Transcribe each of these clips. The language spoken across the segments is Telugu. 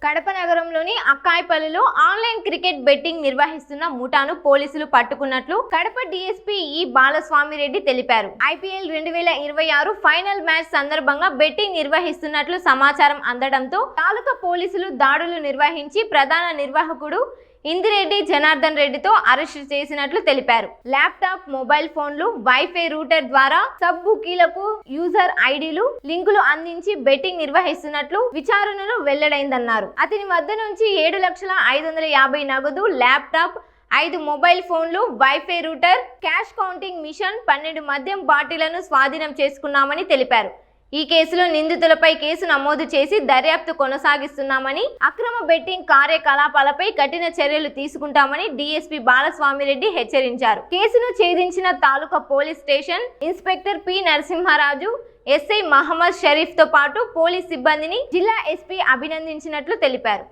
కడప నగరంలోని అక్కాయిపల్లిలో ఆన్లైన్ క్రికెట్ బెట్టింగ్ నిర్వహిస్తున్న ముఠాను పోలీసులు పట్టుకున్నట్లు కడప డీఎస్పీ ఈ బాలస్వామిరెడ్డి తెలిపారు. ఐపీఎల్ 2026 ఫైనల్ మ్యాచ్ సందర్భంగా బెట్టింగ్ నిర్వహిస్తున్నట్లు సమాచారం అందడంతో తాలూకా పోలీసులు దాడులు నిర్వహించి ప్రధాన నిర్వాహకుడు ఇందిరెడ్డి జనార్దన్ రెడ్డితో అరెస్టు చేసినట్లు తెలిపారు. ల్యాప్టాప్, మొబైల్ ఫోన్లు, వైఫై రూటర్ ద్వారా సబ్ బుకీలకు యూజర్ ఐడీలు, లింకులు అందించి బెట్టింగ్ నిర్వహిస్తున్నట్లు విచారణలో వెల్లడైందన్నారు. అతని వద్ద నుంచి 7,550,000 నగదు, ల్యాప్టాప్, 5 మొబైల్ ఫోన్లు, wifi router, cash counting machine, 12 మద్యం బాటిళ్లను స్వాధీనం చేసుకున్నామని తెలిపారు. ఈ కేసులో నిందితులపై కేసు నమోదు చేసి దర్యాప్తు కొనసాగిస్తున్నామని, అక్రమ బెట్టింగ్ కార్యకలాపాలపై కఠిన చర్యలు తీసుకుంటామని డీఎస్పీ బాలస్వామిరెడ్డి హెచ్చరించారు. కేసును ఛేదించిన taluka police station inspector P Narasimharaju, SI Mohammed Sharif తో పాటు పోలీస్ సిబ్బందిని జిల్లా ఎస్పీ అభినందించినట్లు తెలిపారు.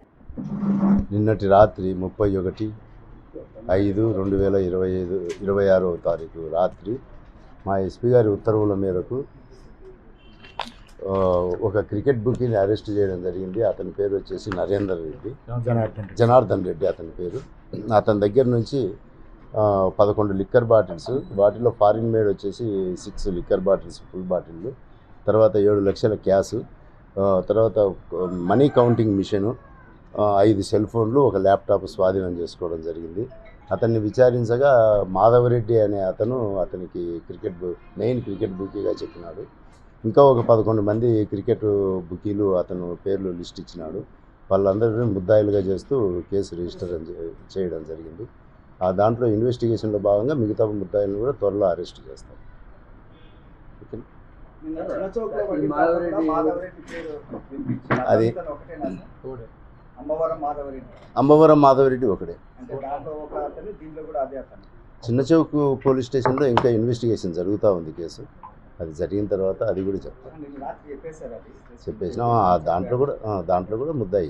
నిన్నటి రాత్రి 31/5/2026 తారీఖు రాత్రి మా ఎస్పీ గారి ఉత్తర్వుల మేరకు ఒక క్రికెట్ బుకీని అరెస్ట్ చేయడం జరిగింది. అతని పేరు వచ్చేసి జనార్దన్ రెడ్డి అతని పేరు. అతని దగ్గర నుంచి 11 లిక్కర్ బాటిల్స్, వాటిలో ఫారిన్ మేడ్ వచ్చేసి 6 లిక్కర్ బాటిల్స్ ఫుల్ బాటిళ్ళు, తర్వాత 7 లక్షల క్యాష్, తర్వాత మనీ కౌంటింగ్ మిషను, 5 సెల్ ఫోన్లు, ఒక ల్యాప్టాప్ స్వాధీనం చేసుకోవడం జరిగింది. అతన్ని విచారించగా మాధవరెడ్డి అనే అతను అతనికి మెయిన్ క్రికెట్ బుకీగా చెప్పినాడు. ఇంకా ఒక 11 మంది క్రికెట్ బుకీలు అతను పేర్లు లిస్ట్ ఇచ్చినాడు. వాళ్ళందరినీ ముద్దాయిలుగా చేస్తూ కేసు రిజిస్టర్ చేయడం జరిగింది. ఆ దాంట్లో ఇన్వెస్టిగేషన్లో భాగంగా మిగతా ముద్దాయిలను కూడా త్వరలో అరెస్ట్ చేస్తారు. అది అంబవరం మాధవరెడ్డి ఒకడే. చిన్న చౌక్ పోలీస్ స్టేషన్లో ఇంకా ఇన్వెస్టిగేషన్ జరుగుతూ ఉంది కేసు. అది జరిగిన తర్వాత అది కూడా చెప్తాను. చెప్పేసినా దాంట్లో కూడా ముద్దాయి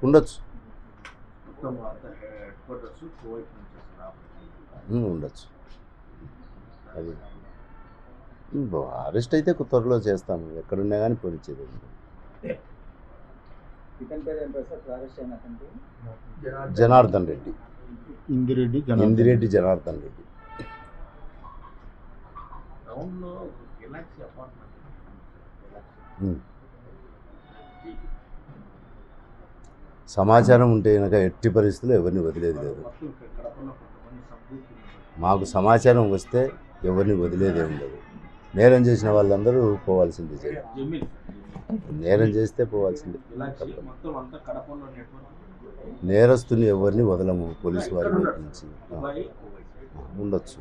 ఉండొచ్చు. అది అరెస్ట్ అయితే త్వరలో చేస్తాము. ఎక్కడున్నా కానీ పోనిచ్చేది. జనార్దన్ రెడ్డి, ఇందిరెడ్డి జనార్దన్ రెడ్డి. సమాచారం ఉంటే కనుక ఎట్టి పరిస్థితుల్లో ఎవరిని వదిలేది లేదు. మాకు సమాచారం వస్తే ఎవరిని వదిలేదేం లేదు. నేరం చేసిన వాళ్ళందరూ పోవాల్సిందే. నేరం చేస్తే పోవాల్సిందే. నేరస్తుని ఎవరిని వదలము పోలీసు వారి వైపు నుంచి. ఉండొచ్చు.